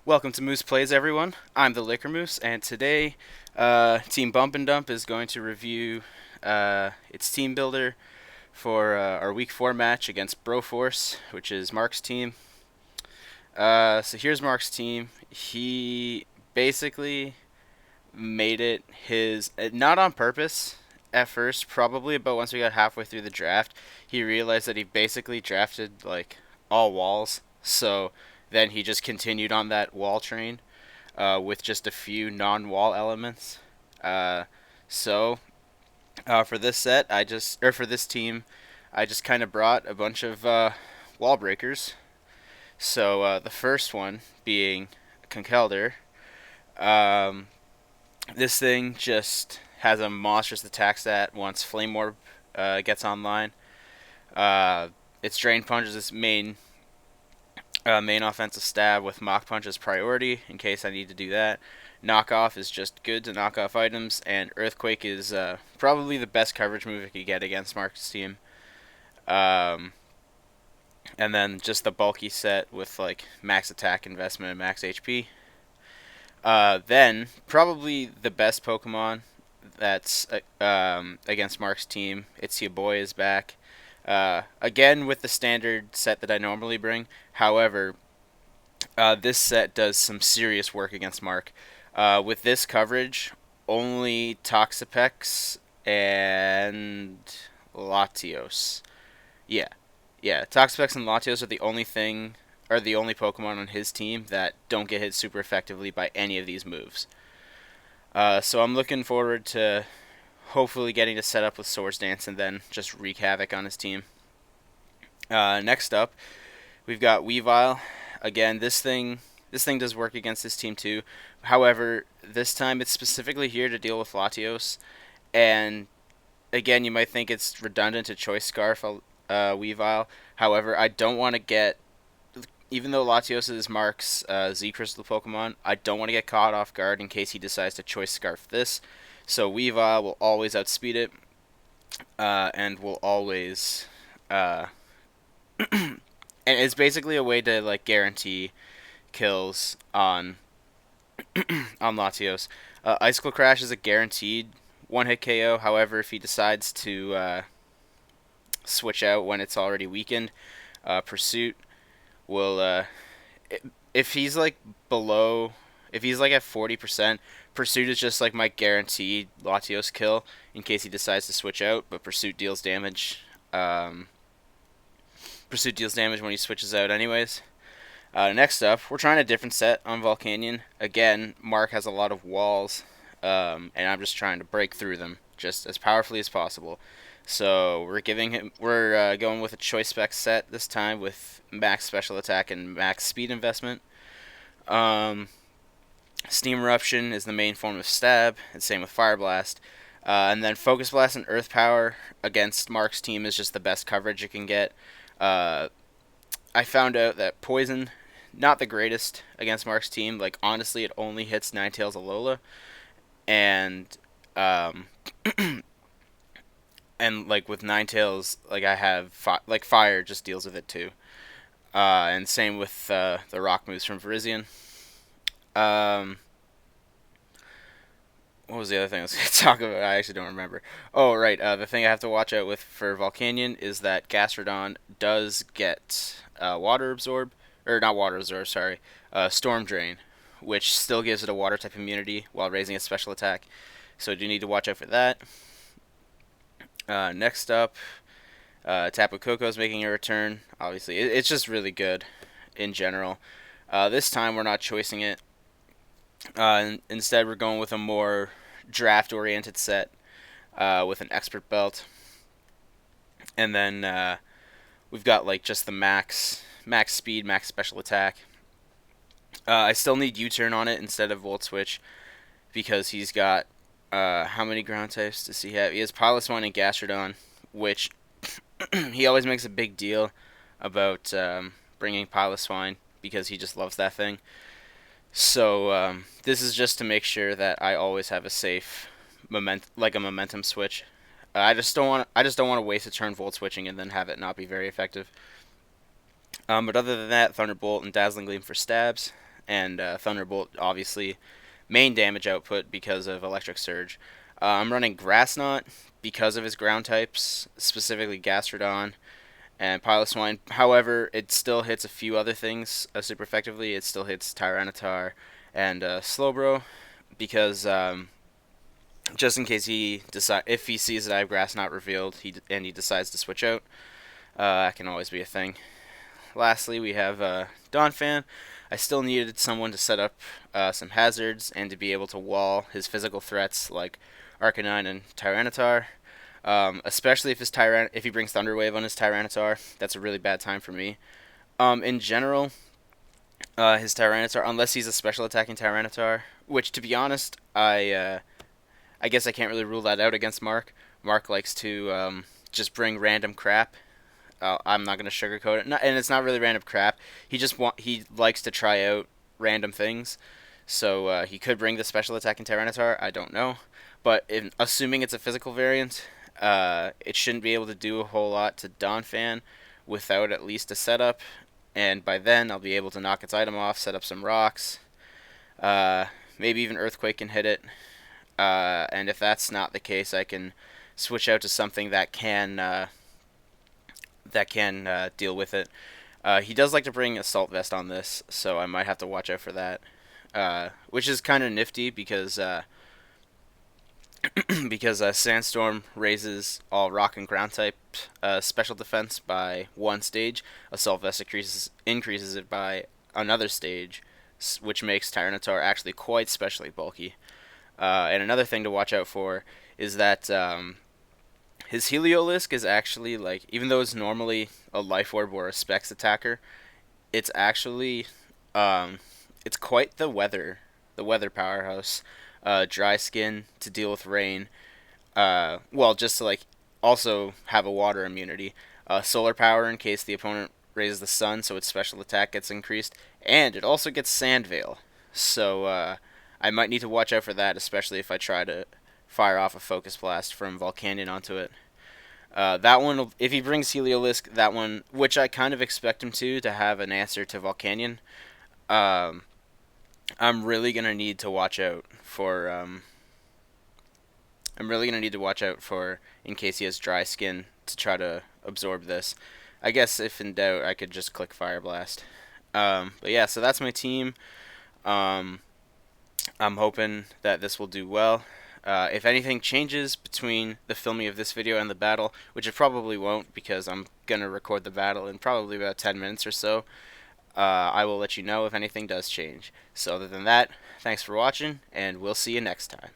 Welcome to Moose Plays, everyone. I'm the Liquor Moose, and today, Team Bump and Dump is going to review its team builder for our Week 4 match against Broforce, which is Mark's team. So here's Mark's team. He basically made it his, not on purpose at first, probably, but once we got halfway through the draft, he realized that he basically drafted like all walls. So then he just continued on that wall train with just a few non-wall elements. Uh, so for this set, for this team, I just kind of brought a bunch of wall breakers. So the first one being Conkelder. Um, this thing just has a monstrous attack stat once Flame Orb gets online. Uh, its Drain Punch is its main offensive stab with Mach Punch as priority in case I need to do that. Knockoff is just good to knock off items, and Earthquake is probably the best coverage move I could get against Mark's team. Um, and then just the bulky set with like max attack investment and max HP. Then probably the best Pokemon that's against Mark's team. It's your boy is back. Again with the standard set that I normally bring. However, this set does some serious work against Mark. With this coverage, only Toxapex and Latios. Yeah, yeah. Toxapex and Latios are the only Pokemon on his team that don't get hit super effectively by any of these moves. So I'm looking forward to hopefully getting to set up with Swords Dance and then just wreak havoc on his team. Next up, we've got Weavile. Again, this thing does work against this team too. However, this time it's specifically here to deal with Latios, and again, you might think it's redundant to Choice Scarf Weavile. However, I don't want to get, even though Latios is Mark's Z Crystal Pokemon, I don't want to get caught off guard in case he decides to Choice Scarf this. So Weavile will always outspeed it, and will always, and it's basically a way to like guarantee kills on Latios. Icicle Crash is a guaranteed one hit KO. However, if he decides to switch out when it's already weakened, Pursuit will if he's like below, if he's like at 40%, Pursuit is just like my guaranteed Latios kill in case he decides to switch out. But Pursuit deals damage. Pursuit deals damage when he switches out, anyways. Next up, we're trying a different set on Volcanion. Again, Mark has a lot of walls, and I'm just trying to break through them just as powerfully as possible. So we're going with a choice spec set this time with max special attack and max speed investment. Um, Steam Eruption is the main form of stab, and same with Fire Blast. And then Focus Blast and Earth Power against Mark's team is just the best coverage it can get. Uh, I found out that Poison, not the greatest against Mark's team. Like honestly, it only hits Ninetales Alola, and um, and like with Ninetales, like I have like Fire just deals with it too. And same with the Rock moves from Virizion. Um, what was the other thing I was going to talk about? I actually don't remember. Oh, right. The thing I have to watch out with for Volcanion is that Gastrodon does get Water Absorb, or not Water Absorb, sorry, Storm Drain, which still gives it a Water type immunity while raising its special attack. So I do need to watch out for that. Next up, Tapu Koko is making a return. Obviously, it's just really good in general. This time we're not choicing it. Instead, we're going with a more draft-oriented set with an expert belt, and then we've got like just the max speed, max special attack. I still need U-turn on it instead of Volt Switch because he's got how many ground types does he have? He has Piloswine and Gastrodon, which he always makes a big deal about bringing Piloswine because he just loves that thing. So this is just to make sure that I always have a safe like a momentum switch. I just don't want to waste a turn volt switching and then have it not be very effective. But other than that, Thunderbolt and Dazzling Gleam for stabs. and Thunderbolt, obviously, main damage output because of Electric Surge. I'm running Grass Knot because of his ground types, specifically Gastrodon and Piloswine. However, it still hits a few other things super effectively. It still hits Tyranitar and Slowbro because just in case if he sees that I have Grass Knot revealed, he decides to switch out, that can always be a thing. Lastly, we have Donphan. I still needed someone to set up some hazards and to be able to wall his physical threats like Arcanine and Tyranitar. Especially if he brings Thunder Wave on his Tyranitar, that's a really bad time for me. In general, his Tyranitar, unless he's a special attacking Tyranitar, which to be honest, I guess I can't really rule that out against Mark. Mark likes to just bring random crap. I'm not gonna sugarcoat it, and it's not really random crap. He likes to try out random things. So he could bring the special attacking Tyranitar. I don't know, but assuming it's a physical variant, it shouldn't be able to do a whole lot to Donphan without at least a setup. And by then, I'll be able to knock its item off, set up some rocks, uh, maybe even Earthquake can hit it. And if that's not the case, I can switch out to something that can deal with it. He does like to bring Assault Vest on this, so I might have to watch out for that. Which is kind of nifty because Sandstorm raises all rock and ground type special defense by one stage. Assault Vest increases it by another stage, which makes Tyranitar actually quite specially bulky. And another thing to watch out for is that his Heliolisk is actually, like, even though it's normally a Life Orb or a Specs attacker, it's actually it's quite the weather powerhouse. Dry skin to deal with rain. Well, just to like also have a water immunity. Solar power in case the opponent raises the sun, so its special attack gets increased, and it also gets Sand Veil. So I might need to watch out for that, especially if I try to fire off a Focus Blast from Volcanion onto it. That one, if he brings Heliolisk, that one, which I kind of expect him to have an answer to Volcanion. Um, I'm really gonna need to watch out for. I'm really gonna need to watch out for in case he has dry skin to try to absorb this. I guess if in doubt, I could just click Fire Blast. But yeah, so that's my team. Um, I'm hoping that this will do well. If anything changes between the filming of this video and the battle, which it probably won't because I'm going to record the battle in probably about 10 minutes or so, I will let you know if anything does change. So other than that, thanks for watching, and we'll see you next time.